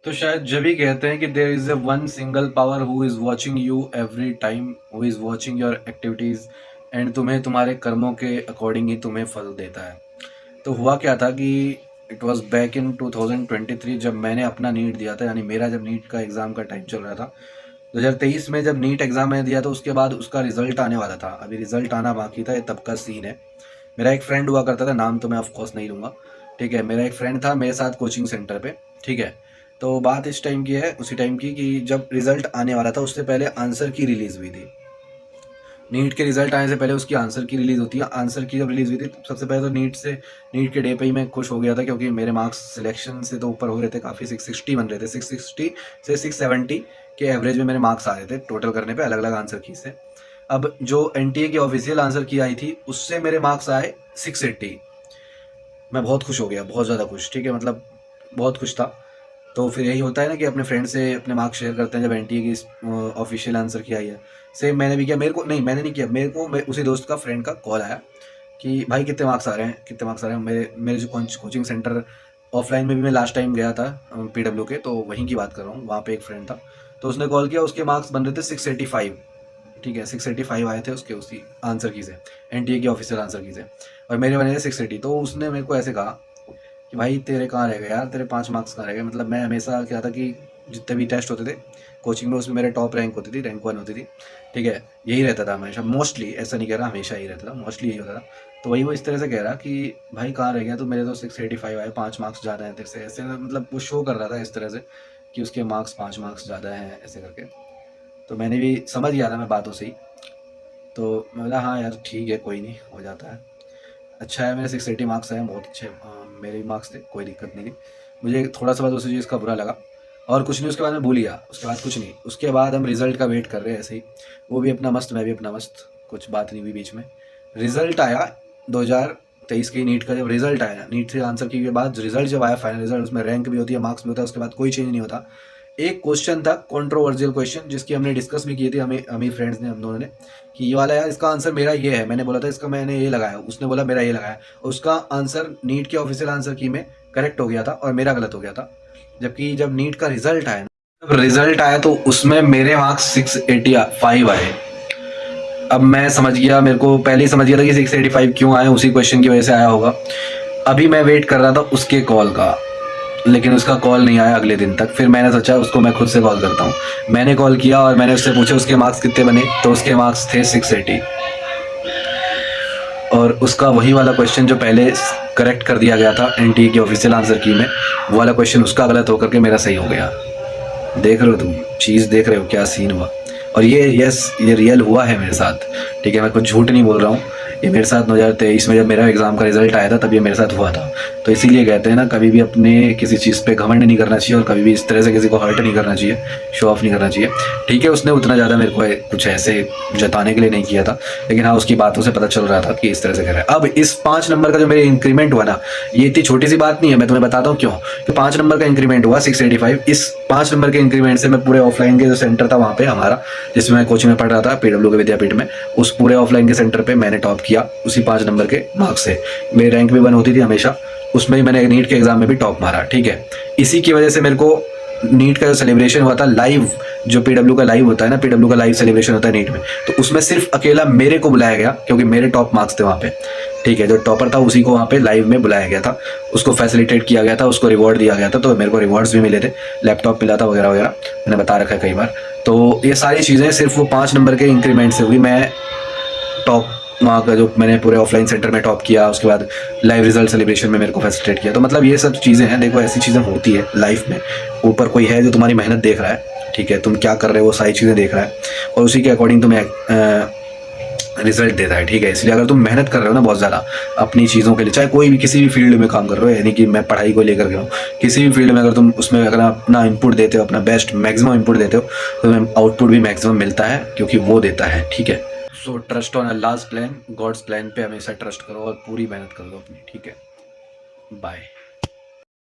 तो शायद जब भी कहते हैं कि there is a one single power who is watching you every time, who is watching your activities and तुम्हें तुम्हारे कर्मों के अकॉर्डिंग ही तुम्हें फल देता है। तो हुआ क्या था कि इट वाज बैक इन 2023 जब मैंने अपना नीट दिया था, यानी मेरा जब नीट का एग्ज़ाम का टाइम चल रहा था 2023 में, जब नीट एग्ज़ाम मैंने दिया तो उसके बाद उसका रिजल्ट आने वाला था। अभी रिजल्ट आना बाकी था, ये तब का सीन है। मेरा एक फ्रेंड हुआ करता था, नाम तो मैं ऑफकोर्स नहीं लूँगा, ठीक है। मेरा एक फ्रेंड था मेरे साथ कोचिंग सेंटर पे, ठीक है। तो बात इस टाइम की है, उसी टाइम की, कि जब रिजल्ट आने वाला था उससे पहले आंसर की रिलीज़ हुई थी। नीट के रिजल्ट आने से पहले उसकी आंसर की रिलीज़ होती है। आंसर की जब रिलीज़ हुई थी तो सबसे पहले तो नीट के डे पे ही मैं खुश हो गया था, क्योंकि मेरे मार्क्स सिलेक्शन से तो ऊपर हो रहे थे काफ़ी, 660 बन रहे थे। 660 से 670 के एवरेज में मेरे मार्क्स आ रहे थे टोटल करने पे अलग अलग आंसर की से। अब जो एनटीए की ऑफिशियल आंसर की आई थी उससे मेरे मार्क्स आए 680। मैं बहुत खुश हो गया, बहुत ज़्यादा खुश, ठीक है, मतलब बहुत खुश था। तो फिर यही होता है ना कि अपने फ्रेंड से अपने मार्क्स शेयर करते हैं जब एनटीए की ऑफिशियल आंसर की आई है। सेम मैंने भी किया। मेरे को नहीं, मैंने नहीं किया, मेरे को उसी दोस्त का फ्रेंड का कॉल आया कि भाई कितने मार्क्स आ रहे हैं, कितने मार्क्स आ रहे हैं। मेरे मेरे जो कोचिंग सेंटर ऑफलाइन में भी मैं लास्ट टाइम गया था पीडब्ल्यू के, तो वहीं की बात कर रहा हूँ, वहाँ पे एक फ्रेंड था। तो उसने कॉल किया, उसके मार्क्स बन रहे थे 685, ठीक है, 685 आए थे उसके, उसी आंसर की से, एनटीए की ऑफिशियल आंसर की से, और मेरे बने थे 680। तो उसने मेरे को ऐसे कहा कि भाई तेरे कहाँ रह गए यार, तेरे 5 मार्क्स कहाँ रह गए। मतलब मैं हमेशा क्या था कि जितने भी टेस्ट होते थे कोचिंग में उसमें मेरे टॉप रैंक होती थी, रैंक 1 होती थी, ठीक है। यही रहता था हमेशा, मोस्टली, ऐसा नहीं कह रहा हमेशा यही रहता था, मोस्टली यही होता था। तो वही वो इस तरह से कह रहा कि भाई कहाँ रह गया, तो मेरे तो 685 आए, 5 मार्क्स ज़्यादा हैं तेरे से, ऐसे मतलब वो शो कर रहा था इस तरह से कि उसके मार्क्स 5 मार्क्स ज़्यादा हैं ऐसे करके। तो मैंने भी समझ गया था मैं बातों से ही। तो मैं बोला हाँ यार ठीक है, कोई नहीं, हो जाता है। अच्छा है, मेरे 680 मार्क्स आए, बहुत अच्छे मेरे भी मार्क्स थे, कोई दिक्कत नहीं थी। मुझे थोड़ा सा बस उसी चीज़ का बुरा लगा, और कुछ नहीं। उसके बाद मैं भूल गया, उसके बाद कुछ नहीं। उसके बाद हम रिज़ल्ट का वेट कर रहे हैं ऐसे ही, वो भी अपना मस्त, मैं भी अपना मस्त, कुछ बात नहीं हुई बीच में। रिज़ल्ट आया 2023 की नीट का, जब रिज़ल्ट आया, नीट से आंसर की के बाद रिज़ल्ट जब आया, फाइनल रिज़ल्ट, उसमें रैंक भी होती है, मार्क्स भी होता है, उसके बाद कोई चेंज नहीं होता। एक क्वेश्चन था कंट्रोवर्शियल क्वेश्चन, जिसकी हमने डिस्कस भी की थी, हमें फ्रेंड्स ने, हम दोनों ने, कि ये वाला यार इसका आंसर मेरा ये है। मैंने बोला था इसका मैंने ये लगाया, उसने बोला मेरा ये लगाया। उसका आंसर नीट के ऑफिशियल आंसर की में करेक्ट हो गया था और मेरा गलत हो गया था। जबकि जब नीट का रिजल्ट आया, जब रिजल्ट आया तो उसमें मेरे मार्क्स 685 आए। अब मैं समझ गया, मेरे को पहले ही समझ गया था कि 685 क्यों आए, उसी क्वेश्चन की वजह से आया होगा। अभी मैं वेट कर रहा था उसके कॉल का, लेकिन उसका कॉल नहीं आया अगले दिन तक। फिर मैंने सोचा उसको मैं खुद से कॉल करता हूँ। मैंने कॉल किया और मैंने उससे पूछा उसके मार्क्स कितने बने, तो उसके मार्क्स थे 680। और उसका वही वाला क्वेश्चन जो पहले करेक्ट कर दिया गया था एनटीए की ऑफिशियल आंसर की में, वो वाला क्वेश्चन उसका गलत होकर के मेरा सही हो गया। देख रहे हो तुम चीज़, देख रहे हो क्या सीन हुआ। और ये ये रियल हुआ है मेरे साथ, ठीक है, मैं कुछ झूठ नहीं बोल रहा हूँ। ये मेरे साथ 2023 में जब मेरा एग्ज़ाम का रिजल्ट आया था तब ये मेरे साथ हुआ था। तो इसीलिए कहते हैं ना, कभी भी अपने किसी चीज़ पे घमंड नहीं करना चाहिए, और कभी भी इस तरह से किसी को हर्ट नहीं करना चाहिए, शो ऑफ नहीं करना चाहिए, ठीक है। उसने उतना ज़्यादा मेरे को कुछ ऐसे जताने के लिए नहीं किया था, लेकिन हाँ उसकी बातों से पता चल रहा था कि इस तरह से कर रहा है। अब इस 5 नंबर का जो मेरे इंक्रीमेंट हुआ ना, ये इतनी छोटी सी बात नहीं है, मैं तुम्हें बताता हूँ क्यों। तो 5 नंबर का इंक्रीमेंट हुआ 685। इस 5 नंबर के इंक्रीमेंट से मैं पूरे ऑफलाइन के जो सेंटर था वहाँ पे हमारा, जिसमें मैं कोचिंग में पढ़ रहा था पीडब्ल्यू के विद्यापीठ में, उस पूरे ऑफलाइन के सेंटर पे मैंने टॉप किया उसी 5 नंबर के मार्क्स से। मेरी रैंक भी 1 होती थी हमेशा, उसमें ही मैंने नीट के एग्ज़ाम में भी टॉप मारा, ठीक है। इसी की वजह से मेरे को नीट का जो सेलिब्रेशन हुआ था लाइव, जो पीडब्ल्यू का लाइव होता है ना, पीडब्ल्यू का लाइव सेलिब्रेशन होता है नीट में, तो उसमें सिर्फ अकेला मेरे को बुलाया गया, क्योंकि मेरे टॉप मार्क्स थे वहाँ पे, ठीक है। जो टॉपर था उसी को वहाँ पे लाइव में बुलाया गया था, उसको फैसिलिटेट किया गया था, उसको रिवॉर्ड दिया गया था। तो मेरे को रिवॉर्ड्स भी मिले थे, लैपटॉप मिला था वगैरह वगैरह, मैंने बता रखा है कई बार। तो ये सारी चीज़ें सिर्फ वो 5 नंबर के इंक्रीमेंट से हुई। मैं टॉप वहाँ का जो मैंने पूरे ऑफलाइन सेंटर में टॉप किया, उसके बाद लाइव रिजल्ट सेलिब्रेशन में मेरे को फैसिलिटेट किया। तो मतलब ये सब चीज़ें हैं, देखो ऐसी चीज़ें होती है लाइफ में। ऊपर कोई है जो तुम्हारी मेहनत देख रहा है, ठीक है, तुम क्या कर रहे हो वो सारी चीज़ें देख रहा है, और उसी के अकॉर्डिंग तुम्हें रिजल्ट देता है, ठीक है। इसलिए अगर तुम मेहनत कर रहे हो ना बहुत ज़्यादा अपनी चीज़ों के लिए, चाहे कोई भी किसी भी फील्ड में काम कर रहे हो, यानी कि मैं पढ़ाई को लेकर के हूँ, किसी भी फील्ड में अगर तुम उसमें अगर अपना इनपुट देते हो, अपना बेस्ट मैक्सिमम इनपुट देते हो, तो तुम्हें आउटपुट भी मैक्सिमम मिलता है, क्योंकि वो देता है, ठीक है। So trust on Allah's plan, God's plan पे हमेशा ट्रस्ट करो और पूरी मेहनत करो अपनी, ठीक है। बाय।